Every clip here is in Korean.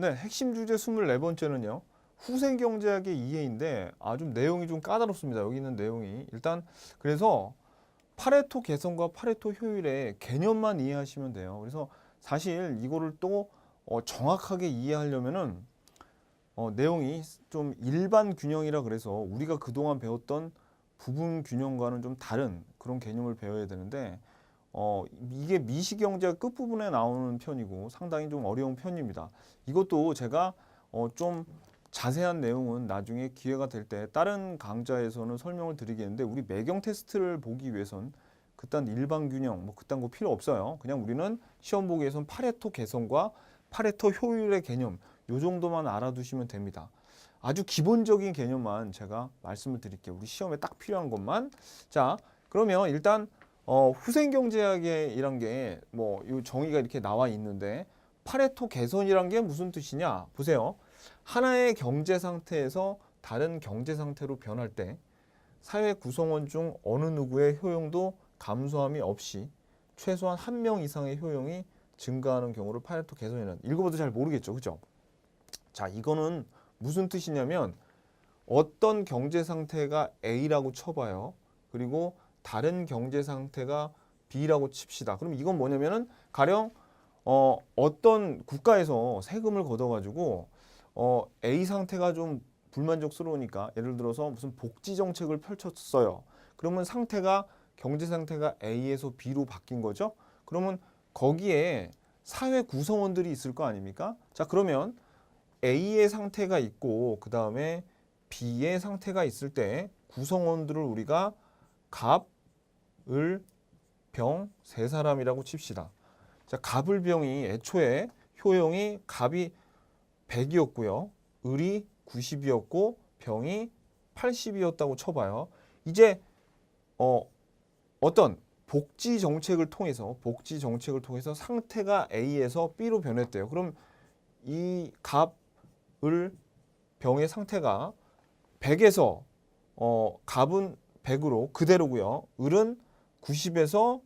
네, 핵심 주제 24번째는요. 후생경제학의 이해인데 좀 내용이 좀 까다롭습니다. 여기 있는 내용이. 일단 그래서 파레토 개선과 파레토 효율의 개념만 이해하시면 돼요. 그래서 사실 이거를 또 정확하게 이해하려면은 내용이 좀 일반 균형이라 그래서 우리가 그동안 배웠던 부분 균형과는 좀 다른 그런 개념을 배워야 되는데 이게 미시경제학 끝부분에 나오는 편이고 상당히 좀 어려운 편입니다. 이것도 제가 좀 자세한 내용은 나중에 기회가 될 때 다른 강좌에서는 설명을 드리겠는데 우리 매경 테스트를 보기 위해선 그딴 일반 균형 뭐 그딴 거 필요 없어요. 그냥 우리는 시험 보기 위해선 파레토 개선과 파레토 효율의 개념 요 정도만 알아두시면 됩니다. 아주 기본적인 개념만 제가 말씀을 드릴게요. 우리 시험에 딱 필요한 것만. 자, 그러면 일단 후생경제학이란 게 뭐 이 정의가 이렇게 나와 있는데 파레토 개선이란 게 무슨 뜻이냐? 보세요. 하나의 경제 상태에서 다른 경제 상태로 변할 때 사회 구성원 중 어느 누구의 효용도 감소함이 없이 최소한 한 명 이상의 효용이 증가하는 경우를 파레토 개선이라는. 읽어봐도 잘 모르겠죠, 그죠? 자, 이거는 무슨 뜻이냐면 어떤 경제 상태가 A라고 쳐봐요. 그리고 다른 경제 상태가 B라고 칩시다. 그럼 이건 뭐냐면은 가령 어떤 국가에서 세금을 걷어가지고 A 상태가 좀 불만족스러우니까 예를 들어서 무슨 복지 정책을 펼쳤어요. 그러면 상태가 경제 상태가 A에서 B로 바뀐 거죠. 그러면 거기에 사회 구성원들이 있을 거 아닙니까? 자, 그러면 A의 상태가 있고 그 다음에 B의 상태가 있을 때 구성원들을 우리가 갑, 을, 병 세 사람이라고 칩시다. 자, 갑을 병이 애초에 효용이 갑이 100이었고요. 을이 90이었고 병이 80이었다고 쳐봐요. 이제 어떤 복지 정책을 통해서 상태가 A에서 B로 변했대요. 그럼 이 갑, 을, 병의 상태가 100에서 갑은 100으로 그대로고요. 을은 90에서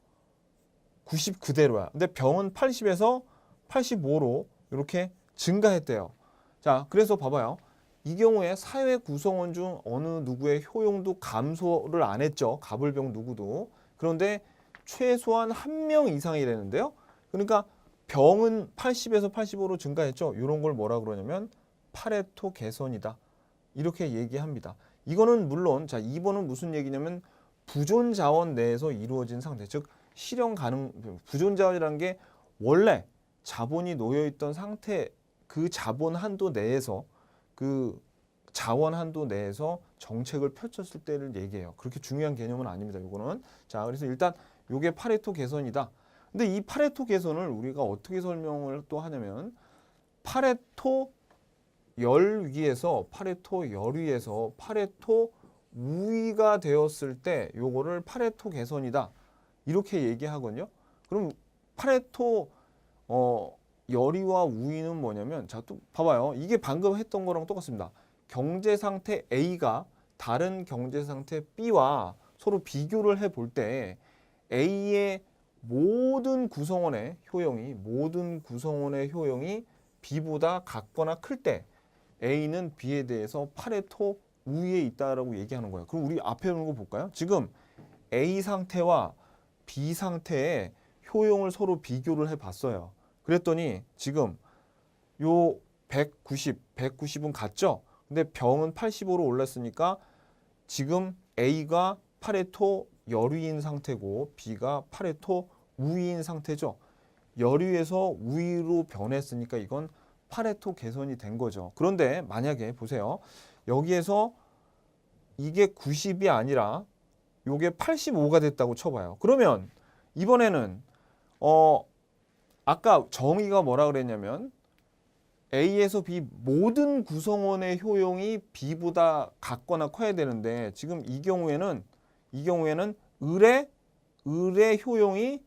90 그대로야. 근데 병은 80에서 85로 이렇게 증가했대요. 자, 그래서 봐봐요. 이 경우에 사회 구성원 중 어느 누구의 효용도 감소를 안 했죠. 갑을병 누구도. 그런데 최소한 한 명 이상이라는데요. 그러니까 병은 80에서 85로 증가했죠. 이런 걸 뭐라 그러냐면 파레토 개선이다. 이렇게 얘기합니다. 이거는 물론 자 2번은 무슨 얘기냐면 부존 자원 내에서 이루어진 상태. 즉 실현 가능 부존 자원이라는 게 원래 자본이 놓여 있던 상태 그 자본 한도 내에서 그 자원 한도 내에서 정책을 펼쳤을 때를 얘기해요. 그렇게 중요한 개념은 아닙니다. 이거는. 자, 그래서 일단 요게 파레토 개선이다. 근데 이 파레토 개선을 우리가 어떻게 설명을 또 하냐면 파레토 열위에서 파레토 열위에서 파레토 우위가 되었을 때 요거를 파레토 개선이다. 이렇게 얘기하거든요. 그럼 파레토 열위와 우위는 뭐냐면 자, 또 봐봐요. 이게 방금 했던 거랑 똑같습니다. 경제 상태 A가 다른 경제 상태 B와 서로 비교를 해 볼 때 A의 모든 구성원의 효용이 B보다 같거나 클 때 A는 B에 대해서 파레토 우위에 있다라고 얘기하는 거예요. 그럼 우리 앞에 있는 거 볼까요? 지금 A 상태와 B 상태의 효용을 서로 비교를 해봤어요. 그랬더니 지금 요 190은 같죠? 근데 병은 85로 올랐으니까 지금 A가 파레토 열위인 상태고 B가 파레토 우위인 상태죠. 열위에서 우위로 변했으니까 이건 파레토 개선이 된 거죠. 그런데 만약에 보세요. 여기에서 이게 90이 아니라 요게 85가 됐다고 쳐봐요. 그러면 이번에는 아까 정의가 뭐라 그랬냐면 A에서 B 모든 구성원의 효용이 B보다 같거나 커야 되는데 지금 이 경우에는 을의 효용이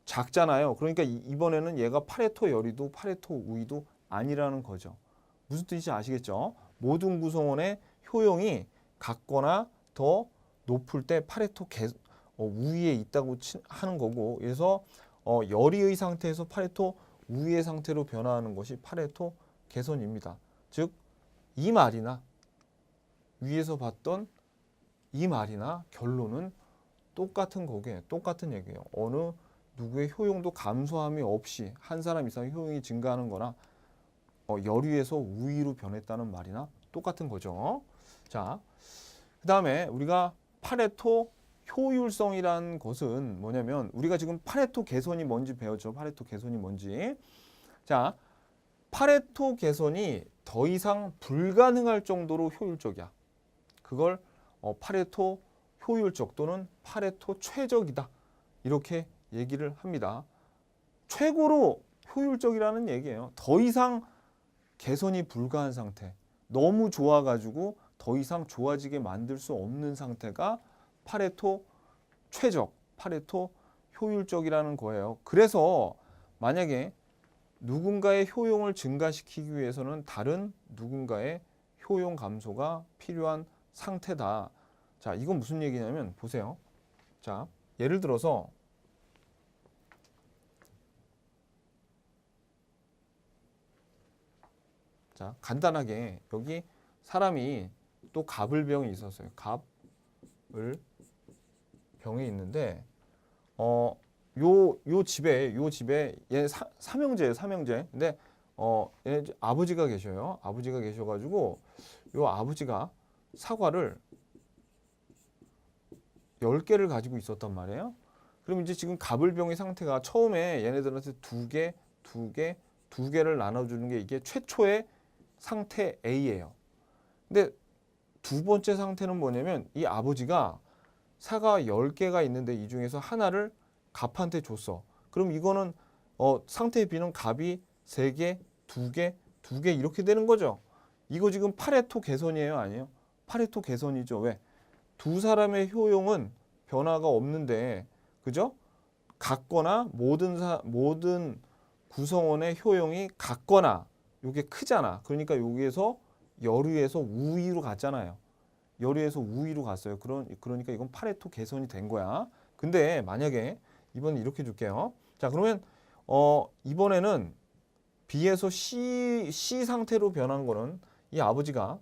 작잖아요. 그러니까 이번에는 얘가 파레토 열이도 파레토 우위도 아니라는 거죠. 무슨 뜻인지 아시겠죠? 모든 구성원의 효용이 같거나 더 높을 때 파레토 우위에 있다고 하는 거고, 그래서 열이의 상태에서 파레토 우위의 상태로 변화하는 것이 파레토 개선입니다. 즉 이 말이나 위에서 봤던 이 말이나 결론은 똑같은 거게 똑같은 얘기예요. 어느 누구의 효용도 감소함이 없이 한 사람 이상 효용이 증가하는 거나 열위에서 우위로 변했다는 말이나 똑같은 거죠. 자, 그 다음에 우리가 파레토 효율성이란 것은 뭐냐면 우리가 지금 파레토 개선이 뭔지 배웠죠. 파레토 개선이 뭔지. 자, 파레토 개선이 더 이상 불가능할 정도로 효율적이야. 그걸 파레토 효율적 또는 파레토 최적이다. 이렇게 얘기를 합니다. 최고로 효율적이라는 얘기예요. 더 이상 개선이 불가한 상태. 너무 좋아가지고 더 이상 좋아지게 만들 수 없는 상태가 파레토 최적, 파레토 효율적이라는 거예요. 그래서 만약에 누군가의 효용을 증가시키기 위해서는 다른 누군가의 효용 감소가 필요한 상태다. 자, 이건 무슨 얘기냐면 보세요. 자, 예를 들어서 자, 간단하게 여기 사람이 또 갑을병이 있었어요. 갑을병이 있는데 요 집에 얘 삼형제예요, 삼형제. 근데 얘 아버지가 계셔요. 아버지가 계셔가지고 요 아버지가 사과를 10개를 가지고 있었단 말이에요. 그럼 이제 지금 갑을병의 상태가 처음에 얘네들한테 두 개를 나눠주는 게 이게 최초의 상태 A예요. 근데 두 번째 상태는 뭐냐면 이 아버지가 사과 10개가 있는데 이 중에서 하나를 갑한테 줬어. 그럼 이거는 상태 B는 갑이 3개, 2개, 2개 이렇게 되는 거죠. 이거 지금 파레토 개선이에요, 아니에요? 파레토 개선이죠. 왜? 두 사람의 효용은 변화가 없는데, 그죠? 같거나 모든 구성원의 효용이 같거나 이게 크잖아. 그러니까 여기에서 열위에서 우위로 갔잖아요. 열위에서 우위로 갔어요. 그러니까 이건 파레토 개선이 된 거야. 근데 만약에 이번엔 이렇게 줄게요. 자, 그러면 이번에는 B에서 C 상태로 변한 거는 이 아버지가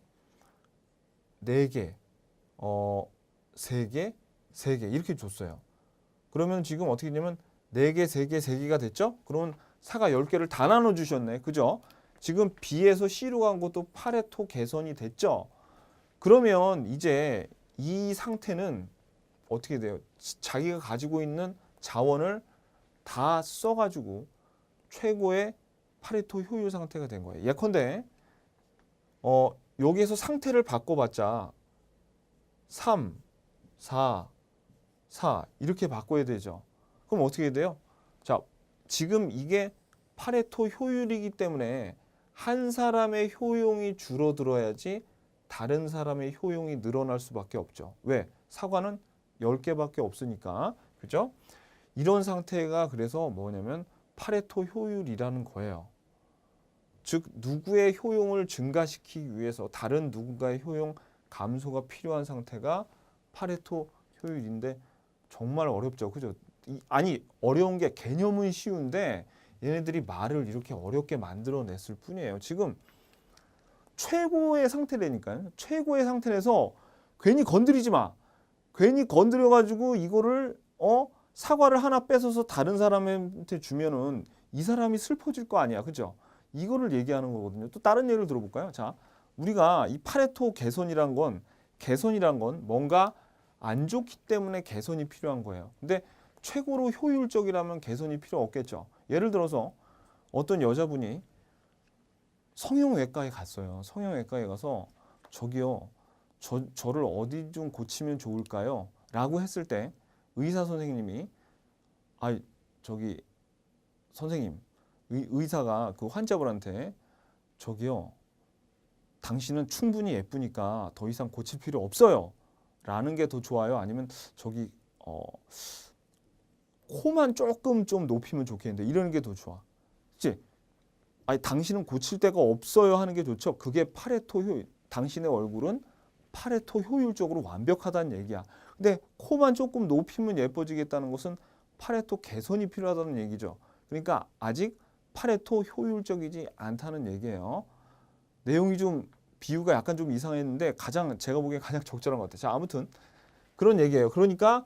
4개, 3개, 3개 이렇게 줬어요. 그러면 지금 어떻게 되냐면 4개, 3개, 3개가 됐죠? 그러면 사과 10개를 다 나눠 주셨네. 그죠? 지금 B에서 C로 간 것도 파레토 개선이 됐죠? 그러면 이제 이 상태는 어떻게 돼요? 자기가 가지고 있는 자원을 다 써가지고 최고의 파레토 효율 상태가 된 거예요. 예컨대 여기에서 상태를 바꿔봤자 3, 4, 4 이렇게 바꿔야 되죠. 그럼 어떻게 돼요? 자, 지금 이게 파레토 효율이기 때문에 한 사람의 효용이 줄어들어야지 다른 사람의 효용이 늘어날 수밖에 없죠. 왜? 사과는 10개밖에 없으니까. 그죠? 이런 상태가 그래서 뭐냐면 파레토 효율이라는 거예요. 즉 누구의 효용을 증가시키기 위해서 다른 누군가의 효용 감소가 필요한 상태가 파레토 효율인데 정말 어렵죠. 그죠? 아니 어려운 게 개념은 쉬운데 얘네들이 말을 이렇게 어렵게 만들어냈을 뿐이에요. 지금 최고의 상태라니까요. 최고의 상태에서 괜히 건드리지 마. 괜히 건드려가지고 이거를 사과를 하나 뺏어서 다른 사람한테 주면은 이 사람이 슬퍼질 거 아니야. 그죠? 이거를 얘기하는 거거든요. 또 다른 예를 들어볼까요? 자, 우리가 이 파레토 개선이란 건 뭔가 안 좋기 때문에 개선이 필요한 거예요. 근데 최고로 효율적이라면 개선이 필요 없겠죠. 예를 들어서 어떤 여자분이 성형외과에 갔어요. 성형외과에 가서 저기요, 저를 어디 좀 고치면 좋을까요? 라고 했을 때 의사 선생님이 저기 선생님 의사가 그 환자분한테 저기요, 당신은 충분히 예쁘니까 더 이상 고칠 필요 없어요 라는 게 더 좋아요? 아니면 저기 코만 조금 좀 높이면 좋겠는데 이러는 게 더 좋아? 그치? 당신은 고칠 데가 없어요 하는 게 좋죠. 그게 파레토 효율. 당신의 얼굴은 파레토 효율적으로 완벽하다는 얘기야. 근데 코만 조금 높이면 예뻐지겠다는 것은 파레토 개선이 필요하다는 얘기죠. 그러니까 아직 파레토 효율적이지 않다는 얘기예요. 내용이 좀 비유가 약간 좀 이상했는데 가장 제가 보기엔 가장 적절한 것 같아요. 자, 아무튼 그런 얘기예요. 그러니까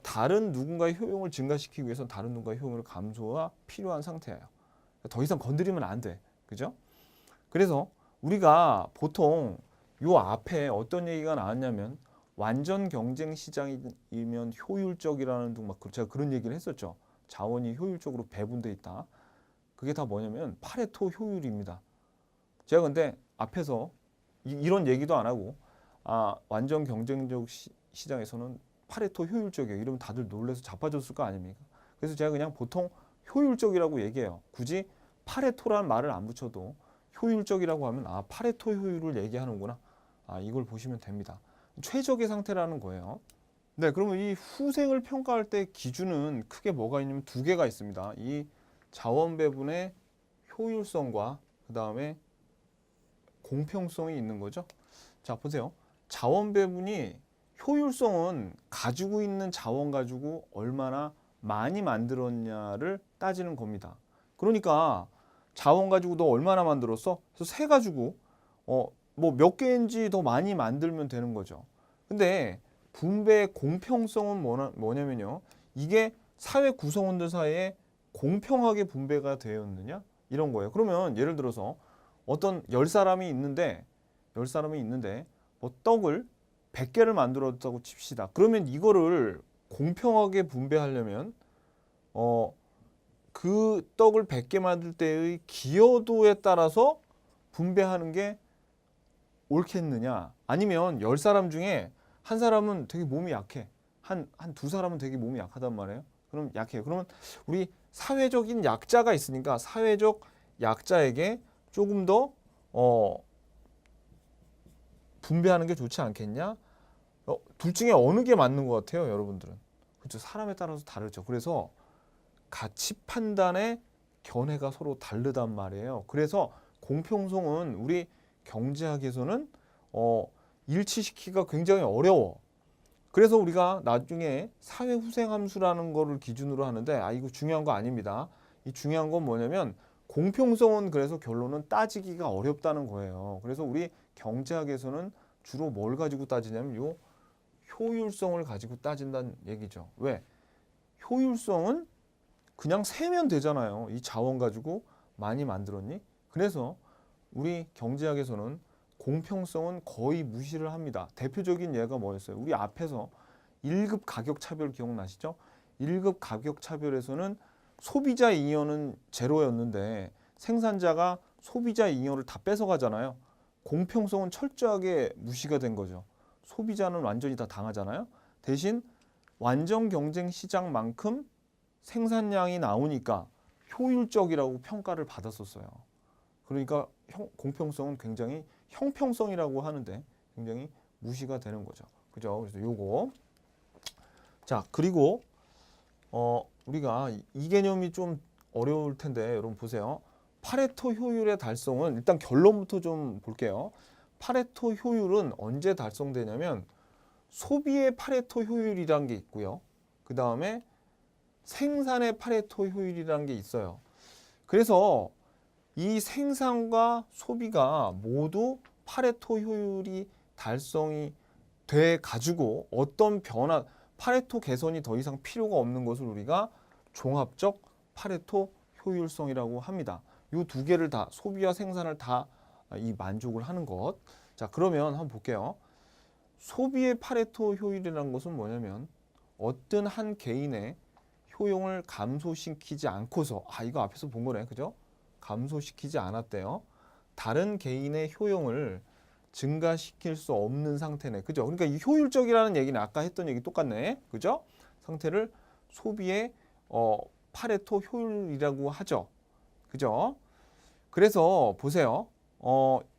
다른 누군가의 효용을 증가시키기 위해서는 다른 누군가의 효용을 감소가 필요한 상태예요. 더 이상 건드리면 안 돼. 그죠? 그래서 우리가 보통 요 앞에 어떤 얘기가 나왔냐면 완전 경쟁 시장이면 효율적이라는 등 막 제가 그런 얘기를 했었죠. 자원이 효율적으로 배분돼 있다. 그게 다 뭐냐면 파레토 효율입니다. 제가 근데 앞에서 이런 얘기도 안 하고 완전 경쟁적 시장에서는 파레토 효율적이에요. 이러면 다들 놀라서 자빠졌을 거 아닙니까? 그래서 제가 그냥 보통 효율적이라고 얘기해요. 굳이 파레토라는 말을 안 붙여도 효율적이라고 하면 파레토 효율을 얘기하는구나. 이걸 보시면 됩니다. 최적의 상태라는 거예요. 네, 그러면 이 후생을 평가할 때 기준은 크게 뭐가 있냐면 두 개가 있습니다. 이 자원 배분의 효율성과 그 다음에 공평성이 있는 거죠. 자, 보세요. 자원 배분이 효율성은 가지고 있는 자원 가지고 얼마나 많이 만들었냐를 따지는 겁니다. 그러니까 자원 가지고 너 얼마나 만들었어? 그래서 세 가지고 뭐 몇 개인지 더 많이 만들면 되는 거죠. 근데 분배의 공평성은 뭐냐면요. 이게 사회 구성원들 사이에 공평하게 분배가 되었느냐? 이런 거예요. 그러면 예를 들어서 어떤 10사람이 있는데 뭐 떡을 100개를 만들었다고 칩시다. 그러면 이거를 공평하게 분배하려면 그 떡을 100개 만들 때의 기여도에 따라서 분배하는 게 옳겠느냐? 아니면 10사람 중에 한 사람은 되게 몸이 약해. 한 두 사람은 되게 몸이 약하단 말이에요. 그럼 약해요. 그러면 우리 사회적인 약자가 있으니까 사회적 약자에게 조금 더 분배하는 게 좋지 않겠냐? 둘 중에 어느 게 맞는 것 같아요, 여러분들은? 그렇죠. 사람에 따라서 다르죠. 그래서 가치 판단의 견해가 서로 다르단 말이에요. 그래서 공평성은 우리 경제학에서는 일치시키기가 굉장히 어려워. 그래서 우리가 나중에 사회후생함수라는 거를 기준으로 하는데 이거 중요한 거 아닙니다. 이 중요한 건 뭐냐면 공평성은 그래서 결론은 따지기가 어렵다는 거예요. 그래서 우리 경제학에서는 주로 뭘 가지고 따지냐면 요 효율성을 가지고 따진다는 얘기죠. 왜? 효율성은 그냥 세면 되잖아요. 이 자원 가지고 많이 만들었니? 그래서 우리 경제학에서는 공평성은 거의 무시를 합니다. 대표적인 예가 뭐였어요? 우리 앞에서 1급 가격 차별 기억나시죠? 1급 가격 차별에서는 소비자 잉여는 제로였는데 생산자가 소비자 잉여를 다 뺏어가잖아요. 공평성은 철저하게 무시가 된 거죠. 소비자는 완전히 다 당하잖아요. 대신 완전 경쟁 시장만큼 생산량이 나오니까 효율적이라고 평가를 받았었어요. 그러니까 공평성은 굉장히 형평성이라고 하는데 굉장히 무시가 되는 거죠. 그죠? 그래서 요거. 자, 그리고 우리가 이 개념이 좀 어려울 텐데 여러분 보세요. 파레토 효율의 달성은 일단 결론부터 좀 볼게요. 파레토 효율은 언제 달성되냐면 소비의 파레토 효율이라는 게 있고요. 그 다음에 생산의 파레토 효율이라는 게 있어요. 그래서 이 생산과 소비가 모두 파레토 효율이 달성이 돼 가지고 어떤 변화, 파레토 개선이 더 이상 필요가 없는 것을 우리가 종합적 파레토 효율성이라고 합니다. 이 두 개를 다 소비와 생산을 다 이 만족을 하는 것. 자, 그러면 한번 볼게요. 소비의 파레토 효율이라는 것은 뭐냐면 어떤 한 개인의 효용을 감소시키지 않고서 이거 앞에서 본 거네. 그죠? 감소시키지 않았대요. 다른 개인의 효용을 증가시킬 수 없는 상태네. 그죠? 그러니까 이 효율적이라는 얘기는 아까 했던 얘기 똑같네. 그죠? 상태를 소비의 파레토 효율이라고 하죠. 그죠? 그래서 보세요.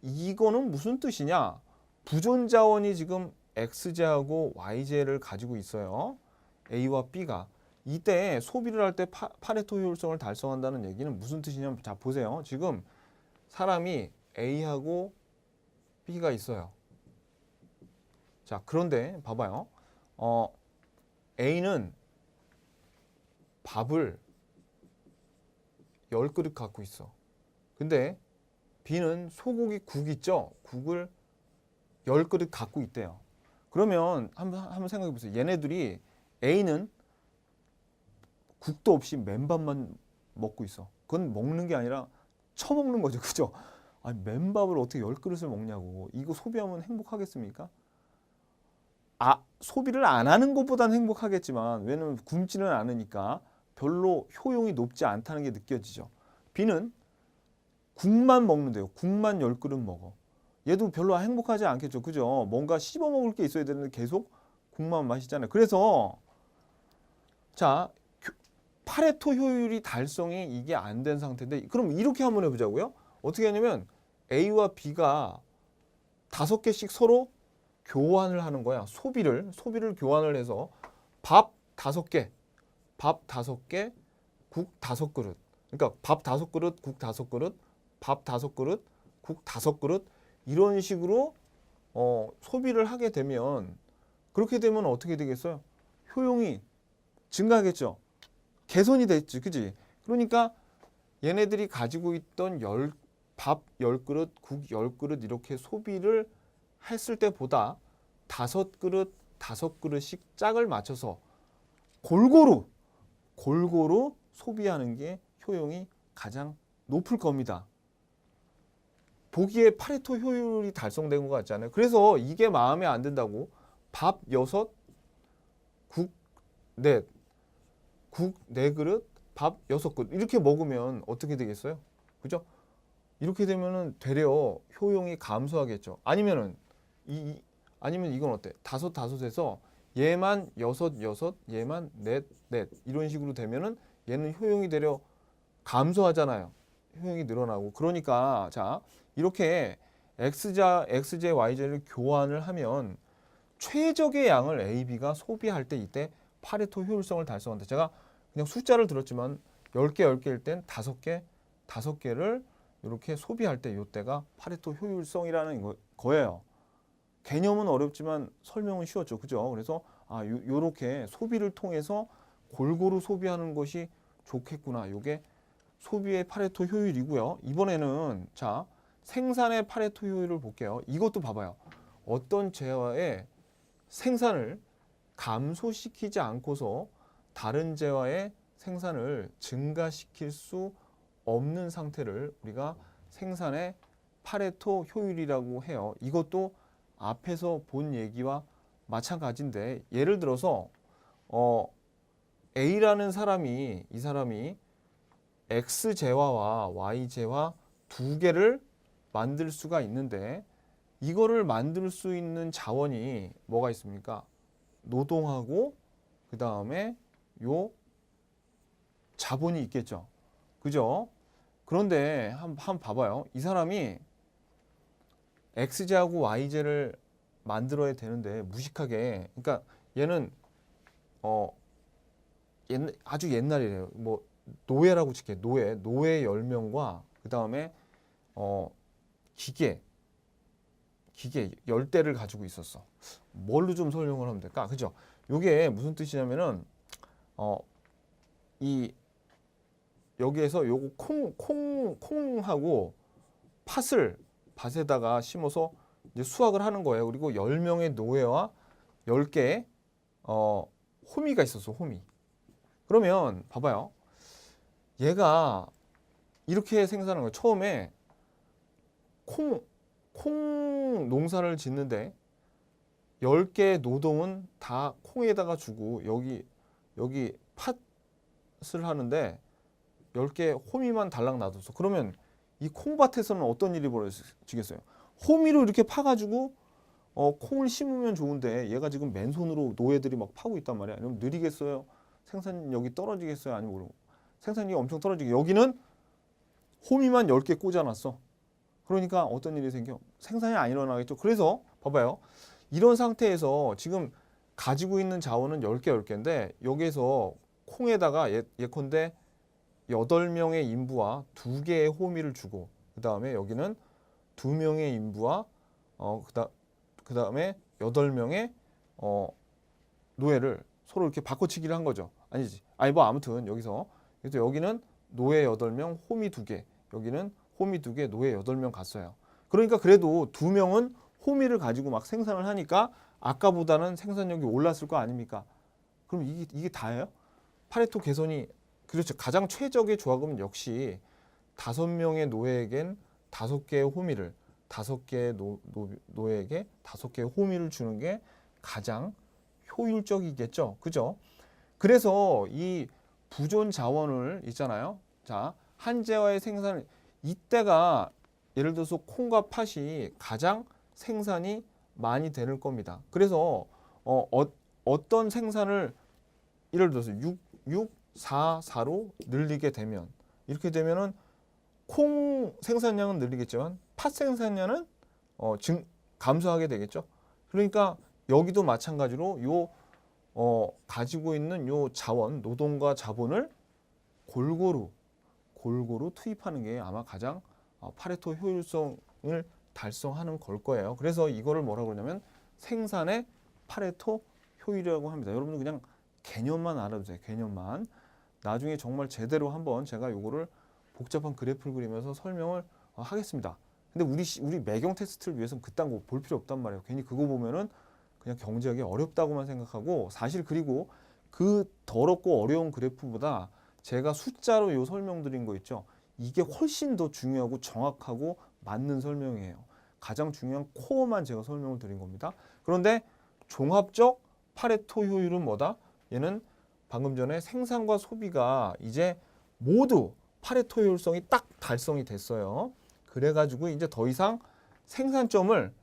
이거는 무슨 뜻이냐? 부존 자원이 지금 X제하고 Y제를 가지고 있어요. A와 B가. 이때 소비를 할 때 파레토 효율성을 달성한다는 얘기는 무슨 뜻이냐면 자 보세요. 지금 사람이 A하고 B가 있어요. 자 그런데 봐봐요. A는 밥을 10그릇 갖고 있어. 근데 B는 소고기 국 있죠? 국을 10그릇 갖고 있대요. 그러면 한번 생각해 보세요. 얘네들이 A는 국도 없이 맨밥만 먹고 있어. 그건 먹는 게 아니라 처먹는 거죠. 그죠? 아니, 맨밥을 어떻게 10그릇을 먹냐고. 이거 소비하면 행복하겠습니까? 소비를 안 하는 것보다는 행복하겠지만, 왜냐면 굶지는 않으니까 별로 효용이 높지 않다는 게 느껴지죠. B는 국만 먹는데요. 국만 10그릇 먹어. 얘도 별로 행복하지 않겠죠. 그죠? 뭔가 씹어 먹을 게 있어야 되는데 계속 국만 마시잖아요. 그래서 자, 파레토 효율이 달성이 이게 안 된 상태인데, 그럼 이렇게 한번 해보자고요. 어떻게 하냐면 A와 B가 5개씩 서로 교환을 하는 거야. 소비를 교환을 해서 밥 5개, 국 5그릇. 그러니까 밥 5그릇, 국 5그릇, 밥 5그릇, 국 5그릇 이런 식으로 소비를 하게 되면, 그렇게 되면 어떻게 되겠어요? 효용이 증가하겠죠. 개선이 됐지, 그지? 그러니까 얘네들이 가지고 있던 밥 10그릇, 국 10그릇 이렇게 소비를 했을 때보다 5그릇, 5그릇씩 짝을 맞춰서 골고루 소비하는 게 효용이 가장 높을 겁니다. 보기에 파레토 효율이 달성된 것 같지 않아요? 그래서 이게 마음에 안 든다고 밥 6, 국 4, 국 4그릇, 밥 6그릇 이렇게 먹으면 어떻게 되겠어요? 그죠? 이렇게 되면은 되려 효용이 감소하겠죠. 아니면 이건 어때? 5에서 얘만 6, 얘만 4 이런 식으로 되면은 얘는 효용이 되려 감소하잖아요. 효용이 늘어나고. 그러니까 자, 이렇게 XJ, YJ를 교환을 하면 최적의 양을 A, B가 소비할 때 이때 파레토 효율성을 달성한다. 제가 그냥 숫자를 들었지만 10개, 10개일 땐 5개를 이렇게 소비할 때 이때가 파레토 효율성이라는 거예요. 개념은 어렵지만 설명은 쉬웠죠. 그죠? 그래서 요렇게 소비를 통해서 골고루 소비하는 것이 좋겠구나. 요게 소비의 파레토 효율이고요. 이번에는 자, 생산의 파레토 효율을 볼게요. 이것도 봐봐요. 어떤 재화의 생산을 감소시키지 않고서 다른 재화의 생산을 증가시킬 수 없는 상태를 우리가 생산의 파레토 효율이라고 해요. 이것도 앞에서 본 얘기와 마찬가지인데, 예를 들어서 A라는 사람이 X 재화와 Y 재화 2개를 만들 수가 있는데, 이거를 만들 수 있는 자원이 뭐가 있습니까? 노동하고 그 다음에 요 자본이 있겠죠. 그죠? 그런데 한번 봐봐요. 이 사람이 X제하고 Y제를 만들어야 되는데 무식하게, 그러니까 얘는 아주 옛날이래요. 뭐 노예라고 칠게. 노예 10명과 그 다음에 기계 10대를 가지고 있었어. 뭘로 좀 설명을 하면 될까? 그죠? 요게 무슨 뜻이냐면은 이 여기에서 요거 콩하고 밭에다가 심어서 이제 수확을 하는 거예요. 그리고 10명의 노예와 10개의 호미가 있었어. 호미. 그러면 봐봐요. 얘가 이렇게 생산하는 거예요. 처음에 콩 농사를 짓는데 10개의 노동은 다 콩에다가 주고, 여기 팥을 하는데 10개 호미만 달랑 놔뒀어. 그러면 이 콩밭에서는 어떤 일이 벌어지겠어요? 호미로 이렇게 파가지고 콩을 심으면 좋은데 얘가 지금 맨손으로 노예들이 막 파고 있단 말이야. 그럼 느리겠어요? 생산력이 떨어지겠어요? 아니면 모르고. 생산력이 엄청 떨어지게. 여기는 호미만 10개 꽂아놨어. 그러니까 어떤 일이 생겨? 생산이 안 일어나겠죠. 그래서 봐봐요. 이런 상태에서 지금 가지고 있는 자원은 10개인데 여기에서 콩에다가 예컨대 8명의 인부와 2개의 호미를 주고, 그 다음에 여기는 2명의 인부와 그 다음에 8명의 노예를 서로 이렇게 바꿔치기를 한 거죠. 아니지. 뭐 아무튼 여기서 여기는 노예 8명, 호미 2개, 여기는 호미 2개, 노예 8명 갔어요. 그러니까 그래도 2명은 호미를 가지고 막 생산을 하니까 아까보다는 생산력이 올랐을 거 아닙니까? 그럼 이게 다예요? 파레토 개선이 그렇죠. 가장 최적의 조합은 역시 5명의 노예에겐 5개의 호미를 5개의 노예에게 5개의 호미를 주는 게 가장 효율적이겠죠. 그죠? 그래서 이 부존 자원을 있잖아요. 자, 한재와의 생산을 이때가 예를 들어서 콩과 팥이 가장 생산이 많이 될 겁니다. 그래서 어떤 생산을 예를 들어서 6, 4, 4로 늘리게 되면 이렇게 되면은 콩 생산량은 늘리겠지만 팥 생산량은 감소하게 되겠죠. 그러니까 여기도 마찬가지로 가지고 있는 요 자원, 노동과 자본을 골고루 투입하는 게 아마 가장 파레토 효율성을 달성하는 걸 거예요. 그래서 이거를 뭐라고 그러냐면 생산의 파레토 효율이라고 합니다. 여러분들 그냥 개념만 알아두세요. 개념만. 나중에 정말 제대로 한번 제가 요거를 복잡한 그래프를 그리면서 설명을 하겠습니다. 근데 우리 매경 테스트를 위해서는 그딴 거 볼 필요 없단 말이에요. 괜히 그거 보면은 그냥 경제하기 어렵다고만 생각하고 사실 그리고 그 더럽고 어려운 그래프보다 제가 숫자로 요 설명드린 거 있죠. 이게 훨씬 더 중요하고 정확하고 맞는 설명이에요. 가장 중요한 코어만 제가 설명을 드린 겁니다. 그런데 종합적 파레토 효율은 뭐다? 얘는 방금 전에 생산과 소비가 이제 모두 파레토 효율성이 딱 달성이 됐어요. 그래가지고 이제 더 이상 생산점을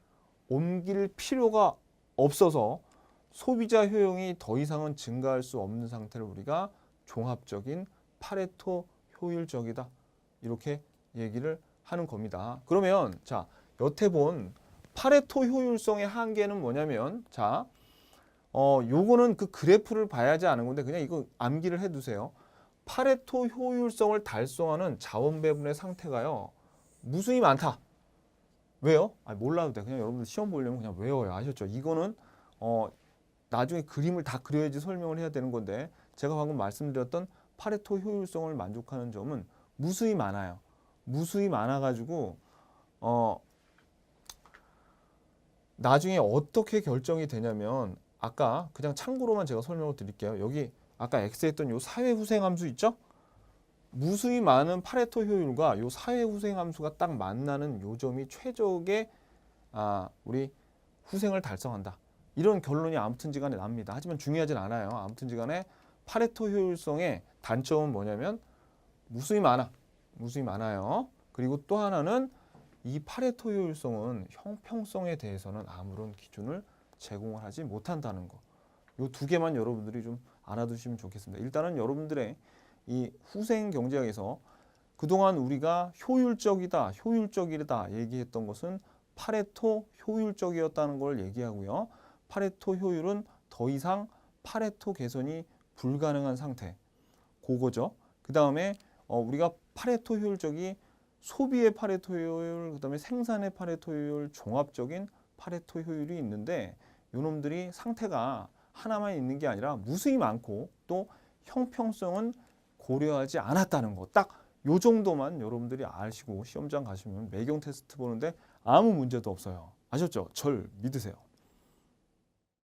옮길 필요가 없어서 소비자 효용이 더 이상은 증가할 수 없는 상태를 우리가 종합적인 파레토 효율적이다. 이렇게 얘기를 하는 겁니다. 그러면 자, 여태 본 파레토 효율성의 한계는 뭐냐면 자, 요거는 그 그래프를 봐야지 아는 건데 그냥 이거 암기를 해 두세요. 파레토 효율성을 달성하는 자원 배분의 상태가요. 무수히 많다. 왜요? 몰라도 돼. 그냥 여러분들 시험 보려면 그냥 외워요. 아셨죠? 이거는 나중에 그림을 다 그려야지 설명을 해야 되는 건데 제가 방금 말씀드렸던 파레토 효율성을 만족하는 점은 무수히 많아요. 무수히 많아가지고 나중에 어떻게 결정이 되냐면 아까 그냥 참고로만 제가 설명을 드릴게요. 여기 아까 X했던 요 사회후생함수 있죠? 무수히 많은 파레토 효율과 요 사회후생함수가 딱 만나는 요 점이 최적의 우리 후생을 달성한다. 이런 결론이 아무튼지간에 납니다. 하지만 중요하진 않아요. 아무튼지간에 파레토 효율성의 단점은 뭐냐면 무수히 많아요. 그리고 또 하나는 이 파레토 효율성은 형평성에 대해서는 아무런 기준을 제공을 하지 못한다는 거. 요 2개만 여러분들이 좀 알아두시면 좋겠습니다. 일단은 여러분들의 이 후생 경제학에서 그동안 우리가 효율적이다 얘기했던 것은 파레토 효율적이었다는 걸 얘기하고요. 파레토 효율은 더 이상 파레토 개선이 불가능한 상태. 그거죠. 그 다음에 우리가 파레토 효율적이 소비의 파레토 효율, 그 다음에 생산의 파레토 효율, 종합적인 파레토 효율이 있는데 요놈들이 상태가 하나만 있는 게 아니라 무수히 많고 또 형평성은 고려하지 않았다는 거. 딱 요 정도만 여러분들이 아시고 시험장 가시면 매경 테스트 보는데 아무 문제도 없어요. 아셨죠? 절 믿으세요.